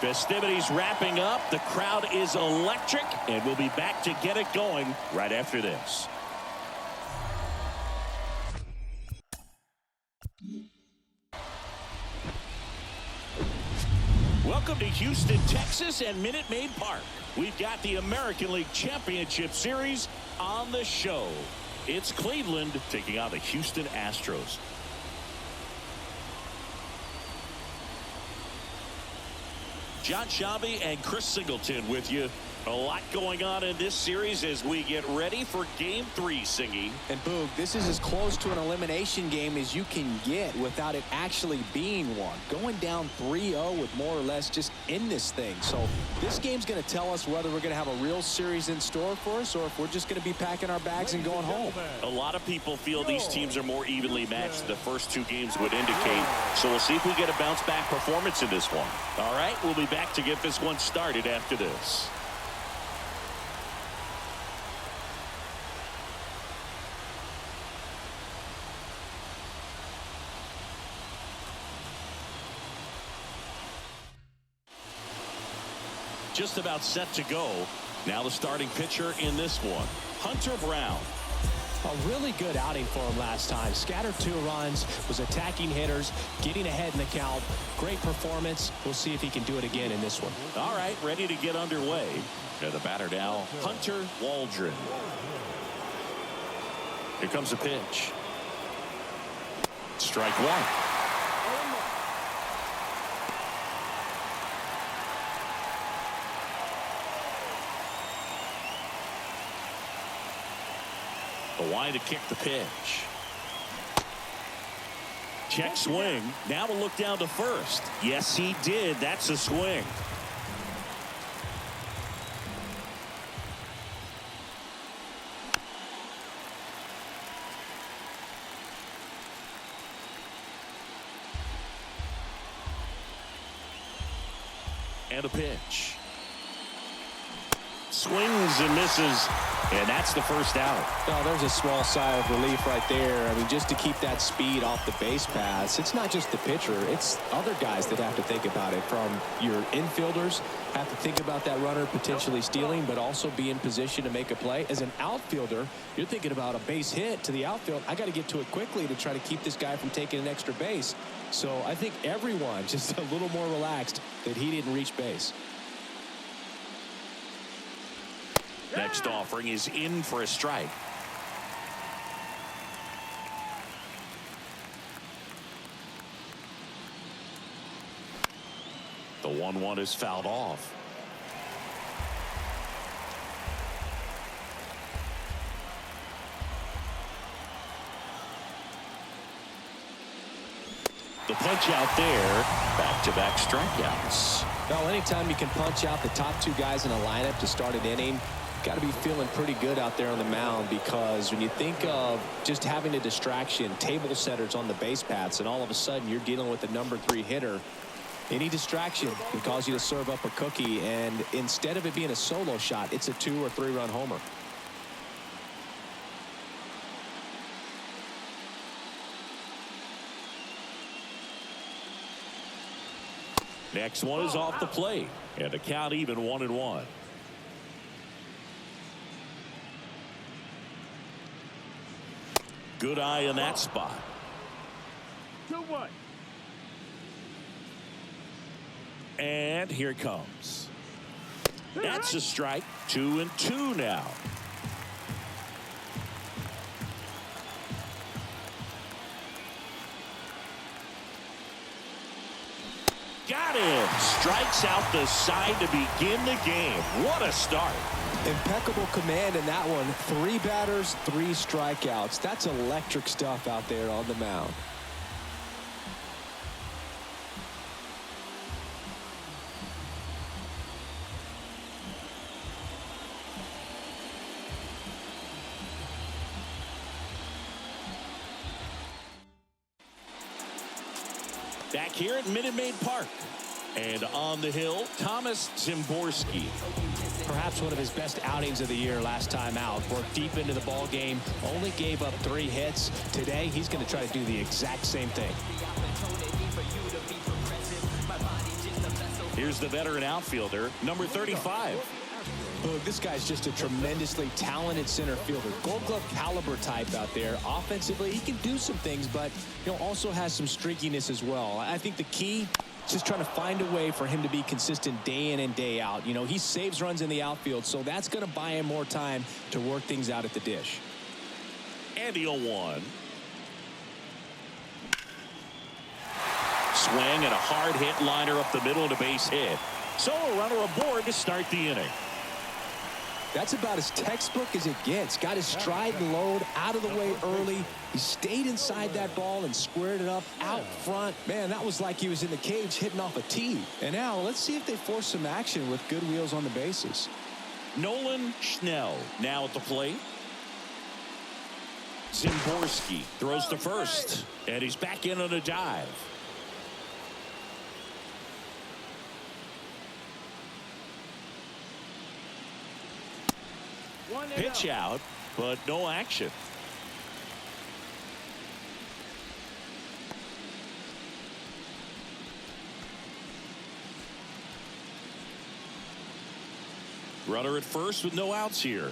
Festivities wrapping up. The crowd is electric, and we'll be back to get it going right after this. Welcome to Houston, Texas, and Minute Maid Park. We've got the American League Championship Series on the show. It's Cleveland taking on the Houston Astros. John Shabby and Chris Singleton with you. A lot going on in this series as we get ready for Game 3, Singy. And Boog, this is as close to an elimination game as you can get without it actually being one. Going down 3-0 with more or less just in this thing. So this game's going to tell us whether we're going to have a real series in store for us or if we're just going to be packing our bags and going home. A lot of people feel these teams are more evenly matched. The first two games would indicate. So we'll see if we get a bounce-back performance in this one. All right, we'll be back to get this one started after this. Just about set to go. Now the starting pitcher in this one, Hunter Brown. A really good outing for him last time. Scattered 2 runs, was attacking hitters, getting ahead in the count. Great performance. We'll see if he can do it again in this one. All right, ready to get underway. And the batter now, Hunter Waldron. Here comes the pitch. Strike one. The line to kick the pitch. Check swing. Now we'll look down to first. Yes, he did. That's a swing. And a pitch. Swings and misses. And that's the first out. Oh, there's a small sigh of relief right there. I mean, just to keep that speed off the base paths. It's not just the pitcher. It's other guys that have to think about it. From your infielders have to think about that runner potentially stealing, but also be in position to make a play. As an outfielder, you're thinking about a base hit to the outfield. I got to get to it quickly to try to keep this guy from taking an extra base. So I think everyone just a little more relaxed that he didn't reach base. Next offering is in for a strike. The 1-1 is fouled off. The punch out there. Back-to-back strikeouts. Well, anytime you can punch out the top 2 guys in a lineup to start an inning, got to be feeling pretty good out there on the mound, because when you think of just having a distraction, table setters on the base paths, and all of a sudden you're dealing with the number 3 hitter, any distraction can cause you to serve up a cookie, and instead of it being a solo shot, it's a 2 or 3 run homer. Next one is off the plate, and the count even 1-1. Good eye in that spot. 2-1. And here it comes. That's a strike. 2-2 now. Got him. Strikes out the side to begin the game. What a start. Impeccable command in that one. 3 batters, 3 strikeouts. That's electric stuff out there on the mound. Back here at Minute Maid Park. And on the hill, Thomas Zimborski. Perhaps one of his best outings of the year last time out. Worked deep into the ball game, only gave up 3 hits. Today, he's going to try to do the exact same thing. Here's the veteran outfielder, number 35. Boog, this guy's just a tremendously talented center fielder. Gold glove caliber type out there. Offensively, he can do some things, but also has some streakiness as well. I think the key is just trying to find a way for him to be consistent day in and day out. He saves runs in the outfield, so that's going to buy him more time to work things out at the dish. And the 0-1. Swing and a hard hit liner up the middle and a base hit. So a runner aboard to start the inning. That's about as textbook as it gets. Got his stride and load out of the way early. He stayed inside that ball and squared it up out front. Man, that was like he was in the cage hitting off a tee. And now let's see if they force some action with good wheels on the bases. Nolan Schnell now at the plate. Zimborski throws to first. And he's back in on a dive. Pitch out, but no action. Runner at first with no outs here.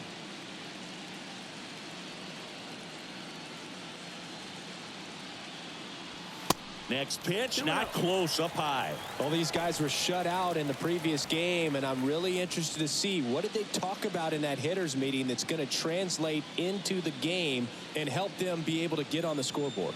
Next pitch, not close, up high. Well, these guys were shut out in the previous game, and I'm really interested to see what did they talk about in that hitters meeting that's going to translate into the game and help them be able to get on the scoreboard.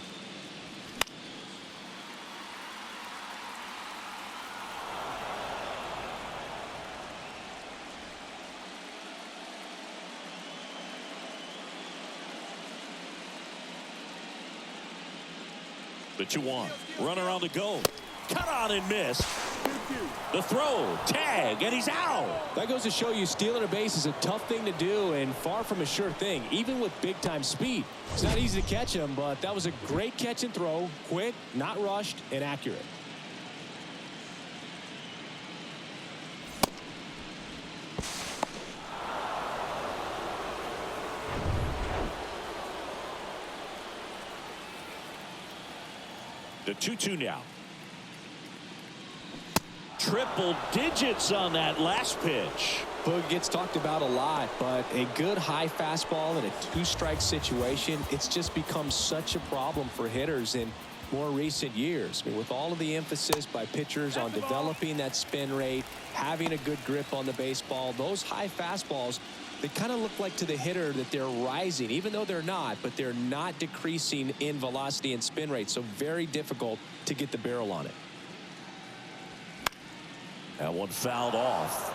The 2-1. Runner on the go. Cut on and miss. The throw. Tag. And he's out. That goes to show you stealing a base is a tough thing to do and far from a sure thing, even with big-time speed. It's not easy to catch him, but that was a great catch and throw. Quick, not rushed, and accurate. The 2-2 now. Triple digits on that last pitch. Boog gets talked about a lot, but a good high fastball in a two-strike situation, it's just become such a problem for hitters in more recent years. I mean, with all of the emphasis by pitchers on developing that spin rate, having a good grip on the baseball, those high fastballs, they kind of look like to the hitter that they're rising, even though they're not, but they're not decreasing in velocity and spin rate, so very difficult to get the barrel on it. That one fouled off.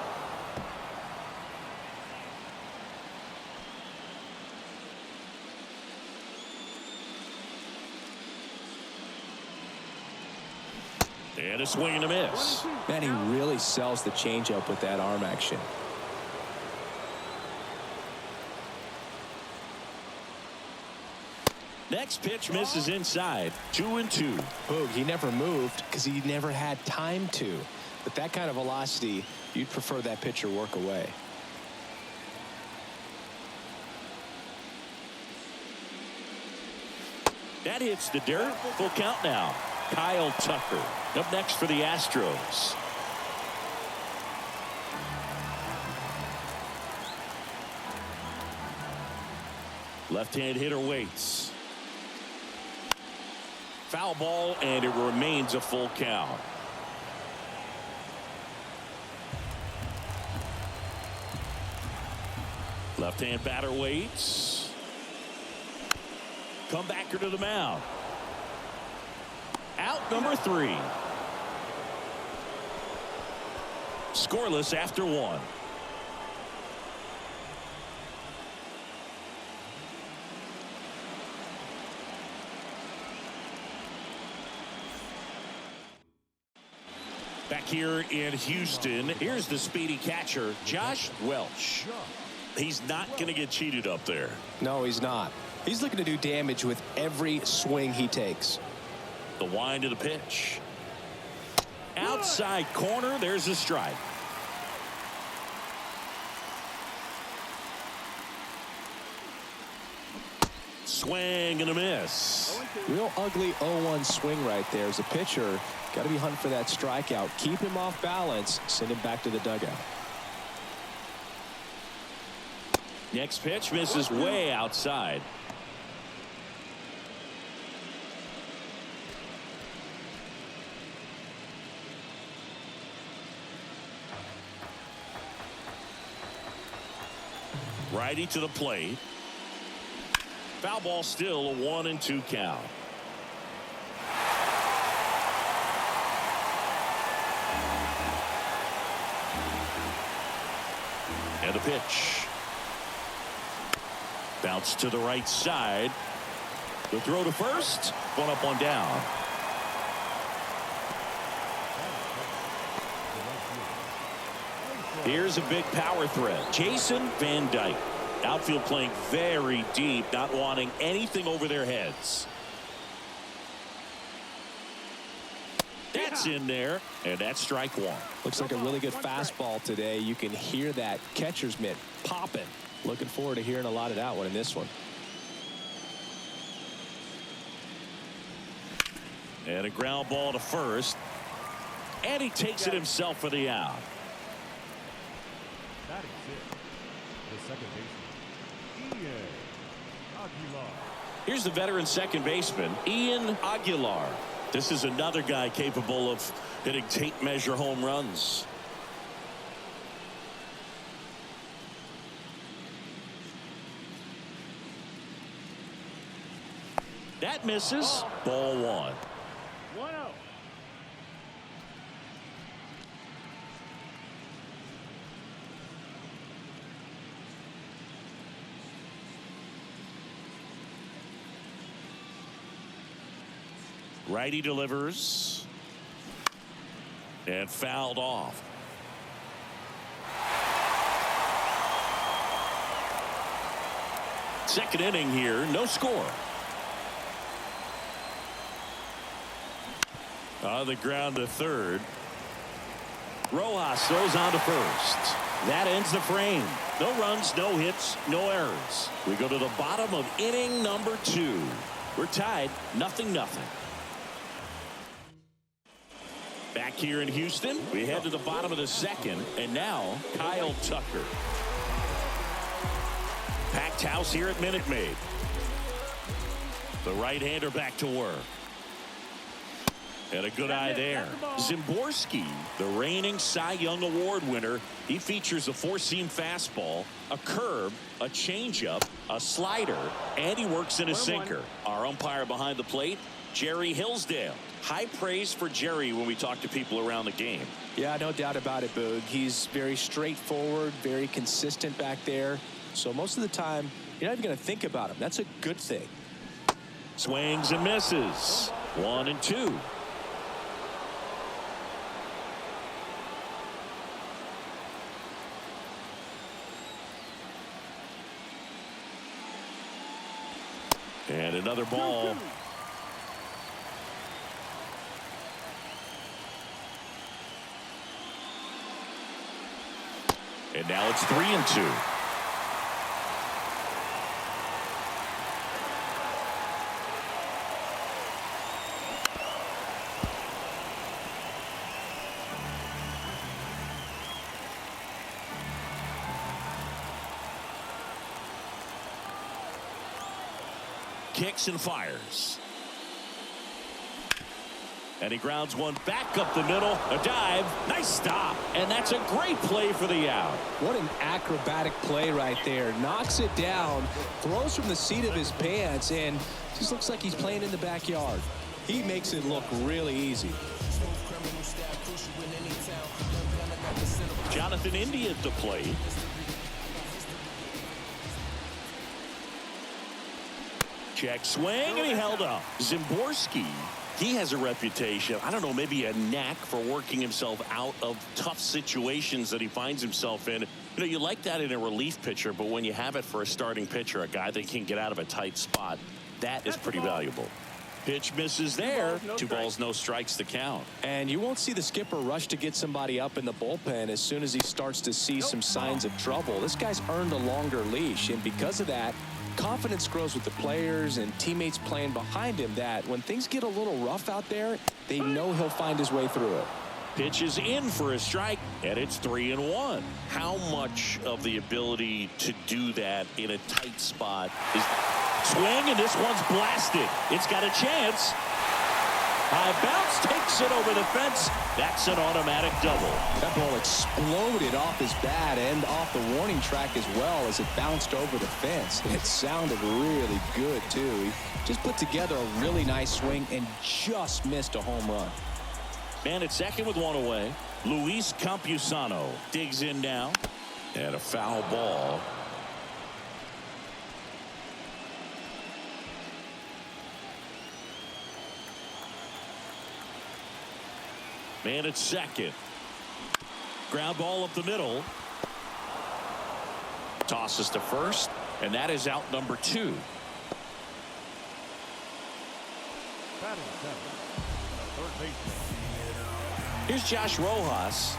And a swing and a miss. Man, he really sells the changeup with that arm action. Next pitch misses inside. 2-2. Boog, he never moved because he never had time to. With that kind of velocity, you'd prefer that pitcher work away. That hits the dirt. Full count now. Kyle Tucker up next for the Astros. Left-hand hitter waits. Foul ball, and it remains a full count. Left-hand batter waits. Comebacker to the mound. Out number 3. Scoreless after 1. Back here in Houston, here's the speedy catcher, Josh Welch. He's not going to get cheated up there. No, he's not. He's looking to do damage with every swing he takes. The wind of the pitch. Outside corner, there's a strike. Swing and a miss. Real ugly 0-1 swing right there. As a pitcher, got to be hunting for that strikeout. Keep him off balance. Send him back to the dugout. Next pitch misses way outside. Righty to the plate. Foul ball, still a 1-2 count. And a pitch. Bounce to the right side. The throw to first. One up, one down. Here's a big power threat. Jason Van Dyke. Outfield playing very deep, not wanting anything over their heads. That's in there, and that's strike one. Looks like a really good fastball today. You can hear that catcher's mitt popping. Looking forward to hearing a lot of that one in this one. And a ground ball to first. And he takes it himself for the out. That is it. The second baseman, Ian Aguilar. Here's the veteran second baseman, Ian Aguilar. This is another guy capable of hitting tape measure home runs. That misses. Ball one. 1-0. Righty delivers. And fouled off. Second inning here, no score. On the ground to third. Rojas throws on to first. That ends the frame. No runs, no hits, no errors. We go to the bottom of inning number 2. We're tied 0-0. Back here in Houston, we head to the bottom of the second, and now Kyle Tucker. Packed house here at Minute Maid. The right-hander back to work. And a good eye there. Zimborski, the reigning Cy Young Award winner. He features a four-seam fastball, a curve, a changeup, a slider, and he works in a sinker. Our umpire behind the plate, Jerry Hillsdale. High praise for Jerry when we talk to people around the game. Yeah, no doubt about it, Boog. He's very straightforward, very consistent back there. So most of the time, you're not even going to think about him. That's a good thing. Swings and misses. 1-2. And another ball. And now it's 3-2. Kicks and fires. And he grounds one back up the middle. A dive. Nice stop. And that's a great play for the out. What an acrobatic play right there. Knocks it down, throws from the seat of his pants, and just looks like he's playing in the backyard. He makes it look really easy. Jonathan India at the plate. Check swing, and he held up. Zimborski, he has a reputation, I don't know, maybe a knack for working himself out of tough situations that he finds himself in. You know, you like that in a relief pitcher, but when you have it for a starting pitcher, a guy that can get out of a tight spot, that is pretty valuable. Pitch misses there. 2 balls, no strikes to count. And you won't see the skipper rush to get somebody up in the bullpen as soon as he starts to see some signs of trouble. This guy's earned a longer leash, and because of that, confidence grows with the players and teammates playing behind him that when things get a little rough out there, they know he'll find his way through it. Pitch is in for a strike, and it's 3-1. How much of the ability to do that in a tight spot is swing, and this one's blasted. It's got a chance. High bounce takes it over the fence. That's an automatic double. That ball exploded off his bat and off the warning track as well as it bounced over the fence. It sounded really good, too. He just put together a really nice swing and just missed a home run. Man at second with one away. Luis Campusano digs in now. And a foul ball. Man at second. Ground ball up the middle. Tosses to first, and that is out number 2. Batting seventh, third baseman. Here's Josh Rojas.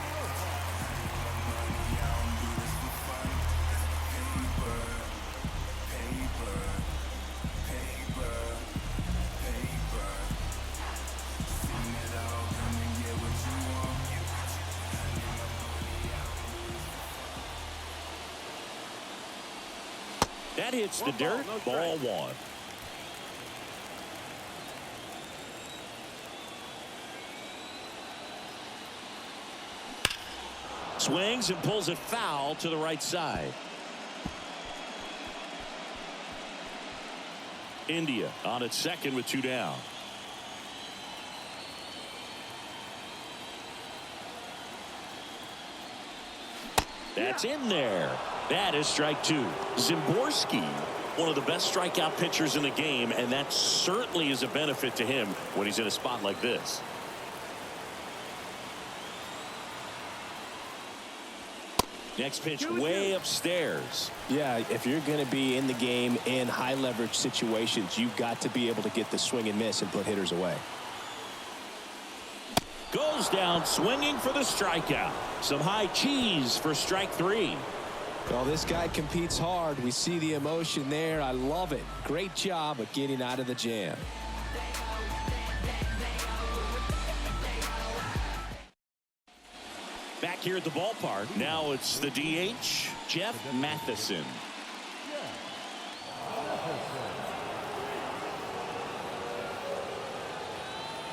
That hits the dirt. Ball 1. Swings and pulls it foul to the right side. India on its second with 2 down. That's in there. That is strike 2. Zimborski, one of the best strikeout pitchers in the game, and that certainly is a benefit to him when he's in a spot like this. Next pitch way upstairs. Yeah, if you're going to be in the game in high leverage situations, you've got to be able to get the swing and miss and put hitters away. Goes down swinging for the strikeout. Some high cheese for strike 3. Well, this guy competes hard. We see the emotion there. I love it. Great job of getting out of the jam. Back here at the ballpark. Now it's the DH, Jeff Matheson.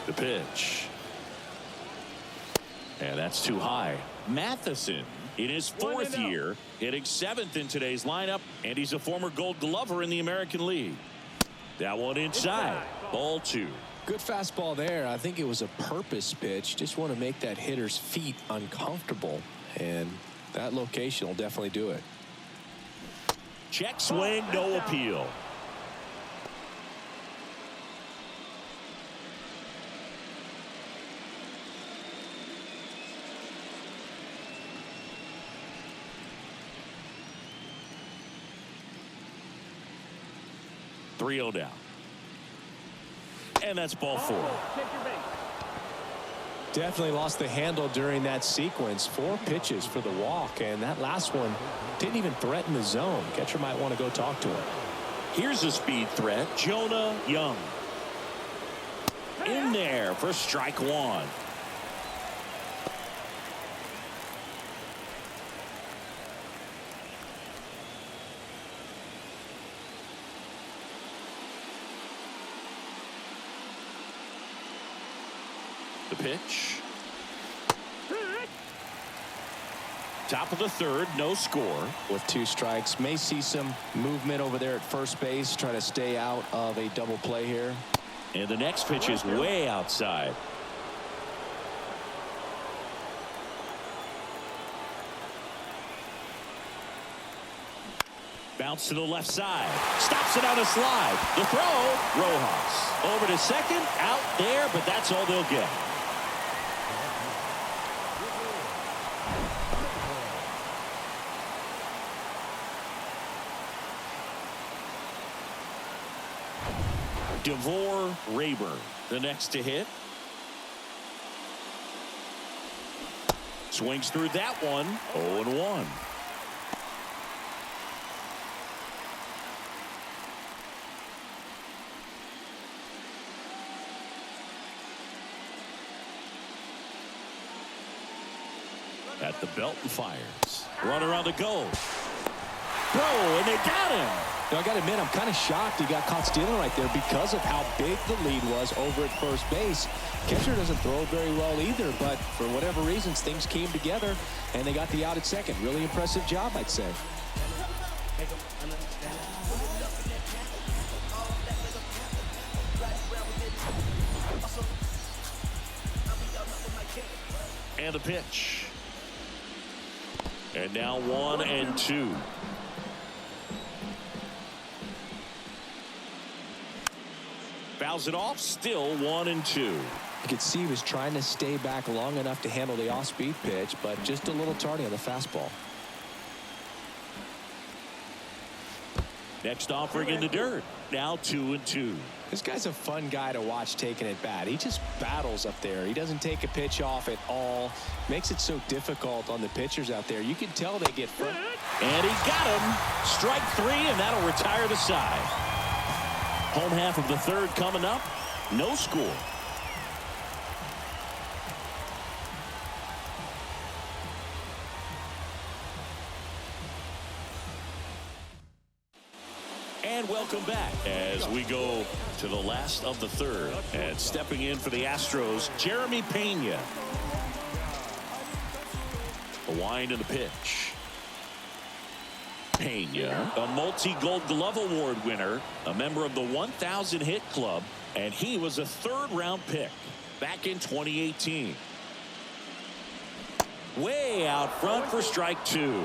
The pitch. And that's too high. Matheson in his 4th year, hitting 7th in today's lineup, and he's a former Gold Glover in the American League. That one inside. Ball 2. Good fastball there. I think it was a purpose pitch. Just want to make that hitter's feet uncomfortable, and that location will definitely do it. Check swing, no appeal. .3-0 down. And that's ball 4. Definitely lost the handle during that sequence. 4 pitches for the walk, and that last one didn't even threaten the zone. Catcher might want to go talk to him. Here's a speed threat. Jonah Young. In there for strike 1. The pitch. Top of the 3rd, no score. With 2 strikes, may see some movement over there at first base, try to stay out of a double play here. And the next pitch is way outside. Bounce to the left side. Stops it on a slide. The throw. Rojas. Over to second. Out there, but that's all they'll get. DeVore Rayburn, the next to hit. Swings through that one. 0-1. At the belt and fires. Runner on the go. Throw, and they got him. Now, I got to admit, I'm kind of shocked he got caught stealing right there because of how big the lead was over at first base. Catcher doesn't throw very well either, but for whatever reasons, things came together, and they got the out at second. Really impressive job, I'd say. And the pitch. And now 1-2. Fouls it off, still 1-2. You could see he was trying to stay back long enough to handle the off-speed pitch, but just a little tardy on the fastball. Next offering in the dirt. Now 2-2. This guy's a fun guy to watch taking it bat. He just battles up there. He doesn't take a pitch off at all. Makes it so difficult on the pitchers out there. You can tell they get front. And he got him. Strike 3, and that'll retire the side. Home half of the third coming up. No score. And welcome back as we go to the last of the third. And stepping in for the Astros, Jeremy Pena. A wind and the pitch. Pena, a multi-Gold Glove Award winner, a member of the 1,000 hit club, and he was a third-round pick back in 2018. Way out front for strike 2.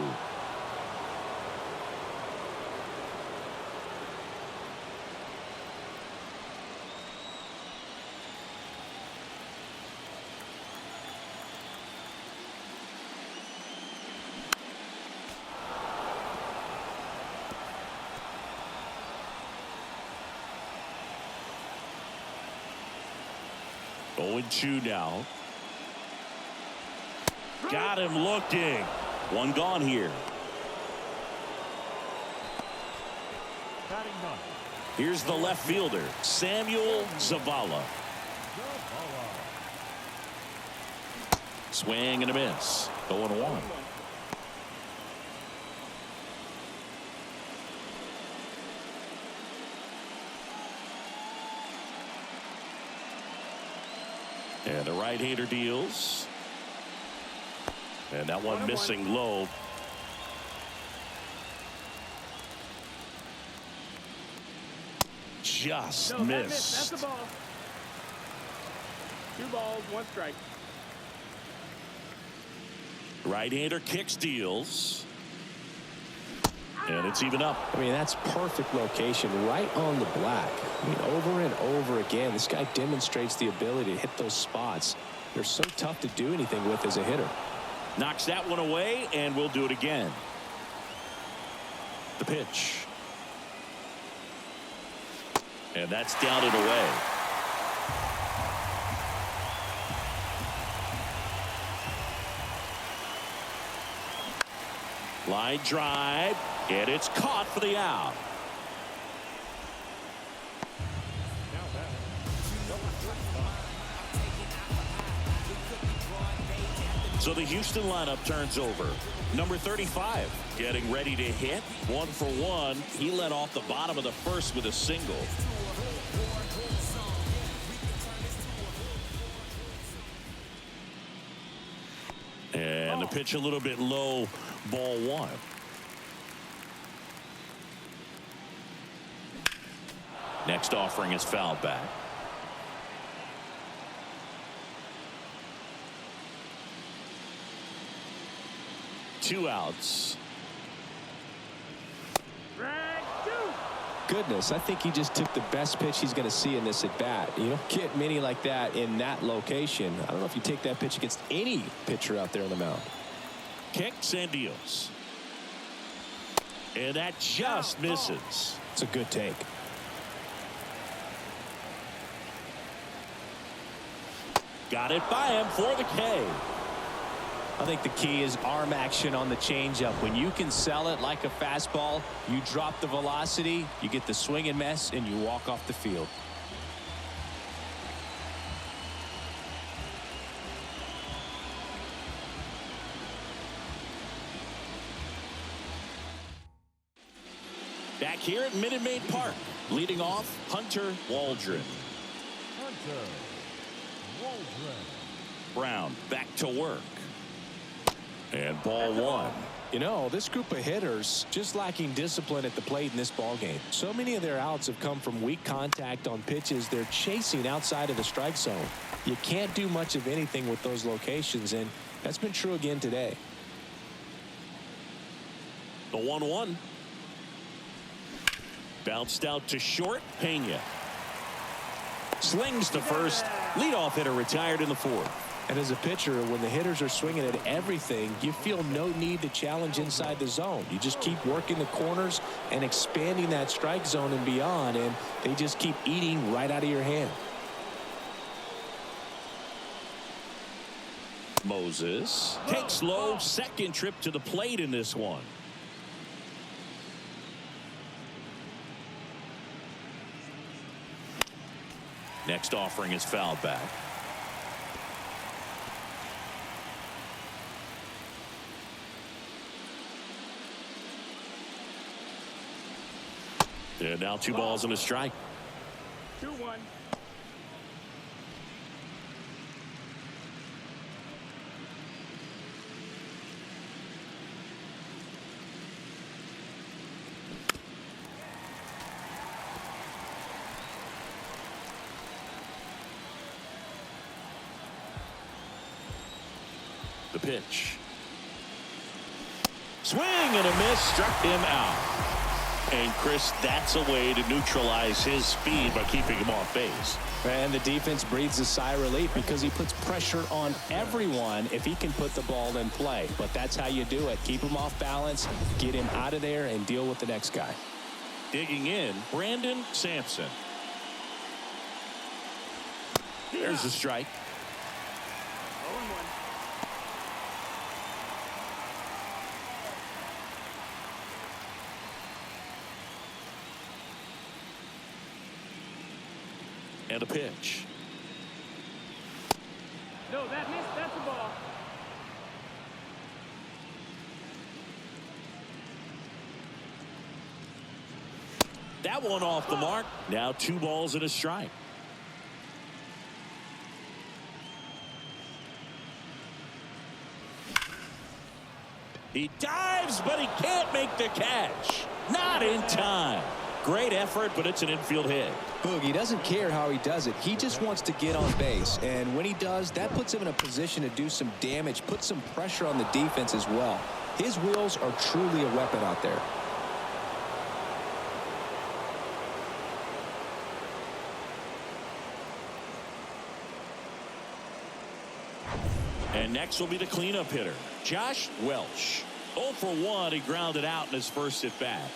Oh, 2 now. Got him looking. One gone here. Batting ninth. Here's the left fielder, Samuel Zavala. Swing and a miss. 0-1. And the right-hander deals. And that one missing low. Just missed. That's the ball. 2 balls, 1 strike. Right-hander kicks, deals. And it's even up. I mean, that's perfect location right on the black. I mean, over and over again, this guy demonstrates the ability to hit those spots. They're so tough to do anything with as a hitter. Knocks that one away, and we'll do it again. The pitch. And that's down and away. Line drive, and it's caught for the out. So the Houston lineup turns over. Number 35 getting ready to hit. 1 for 1. He led off the bottom of the first with a single. And the pitch a little bit low. Ball 1. Next offering is fouled back. Two outs. Goodness, I think he just took the best pitch he's going to see in this at bat. You don't get many like that in that location. I don't know if you take that pitch against any pitcher out there on the mound. Kicks and deals. And that just misses. It's a good take. Got it by him for the K. I think the key is arm action on the changeup. When you can sell it like a fastball, you drop the velocity, you get the swing and miss, and you walk off the field. here at Minute Maid Park. Leading off, Hunter Waldron. Hunter Waldron. Brown back to work. And ball one. You know, this group of hitters just lacking discipline at the plate in this ballgame. So many of their outs have come from weak contact on pitches they're chasing outside of the strike zone. You can't do much of anything with those locations, and that's been true again today. The 1-1. Bounced out to short. Pena slings to first. Leadoff hitter retired in the fourth. And as a pitcher, when the hitters are swinging at everything, you feel no need to challenge inside the zone. You just keep working the corners and expanding that strike zone and beyond, and they just keep eating right out of your hand. Moses takes low. Second trip to the plate in this one. Next offering is fouled back. And now 2 balls and a strike. 2-1. The pitch. Swing and a miss. Struck him out. And Chris, that's a way to neutralize his speed by keeping him off base. And the defense breathes a sigh of relief because he puts pressure on everyone if he can put the ball in play. But that's how you do it. Keep him off balance, get him out of there, and deal with the next guy. Digging in, Brandon Sampson. There's the strike. 0-1. And a pitch. No, that missed. That's a ball. That one off the mark. Now 2 balls and a strike. He dives, but he can't make the catch. Not in time. Great effort, but it's an infield hit. Boogie doesn't care how he does it. He just wants to get on base. And when he does, that puts him in a position to do some damage, put some pressure on the defense as well. His wheels are truly a weapon out there. And next will be the cleanup hitter, Josh Welch. 0 for 1. He grounded out in his first at bat.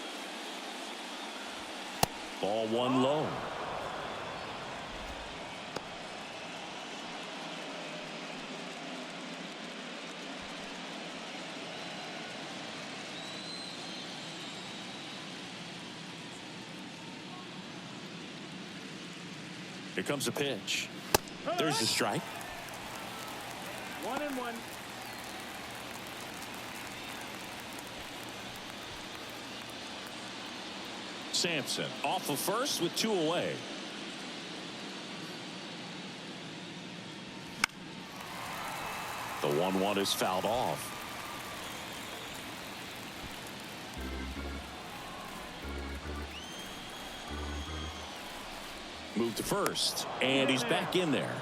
Ball 1 low. Here comes a pitch. There's the strike. 1-1. Sampson off of first with 2 away. The 1-1 is fouled off. Move to first, and he's back in there.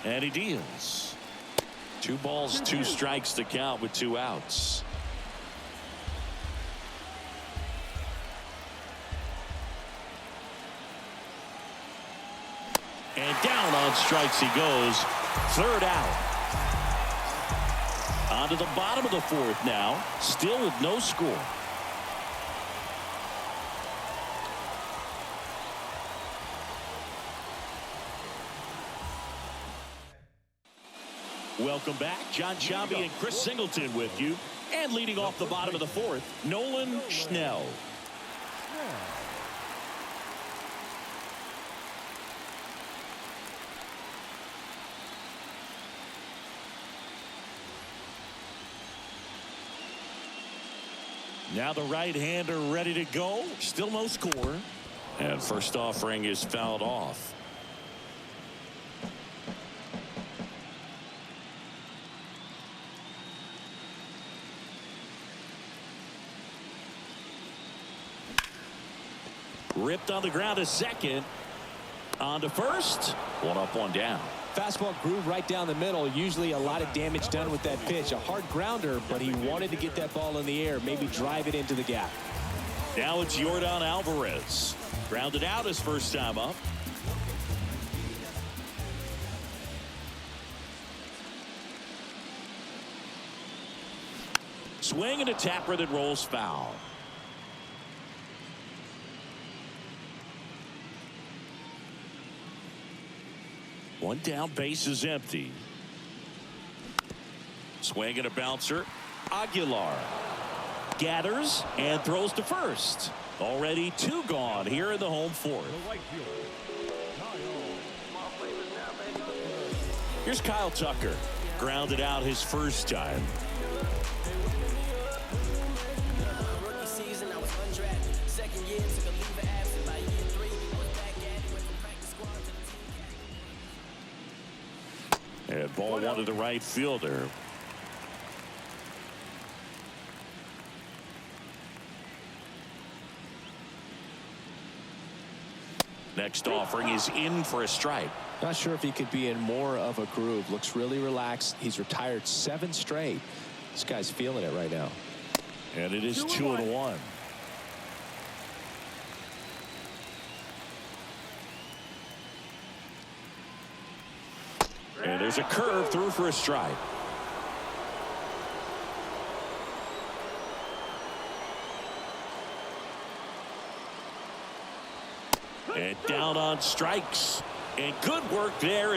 And he deals. 2 balls, 2 strikes to count with 2 outs. And down on strikes he goes. 3rd out. On to the bottom of the 4th now. Still with no score. Welcome back. John Sciambi and Chris Singleton with you. And leading off the bottom of the fourth, Nolan Schnell. Now the right-hander ready to go. Still no score. And first offering is fouled off. Ripped on the ground to second. On to first. One up, one down. Fastball groove right down the middle. Usually a lot of damage done with that pitch. A hard grounder, but he wanted to get that ball in the air, maybe drive it into the gap. Now it's Yordan Alvarez. Grounded out his first time up. Swing and a tapper that rolls foul. One down, base is empty. Swing and a bouncer. Aguilar gathers and throws to first. Already two gone here in the home fourth. Here's Kyle Tucker. Grounded out his first time. And ball one to the right fielder. Next offering is in for a strike. Not sure if he could be in more of a groove. Looks really relaxed. He's retired 7 straight. This guy's feeling it right now. And it is 2-1. And there's a curve through for a strike. And down on strikes. And good work there.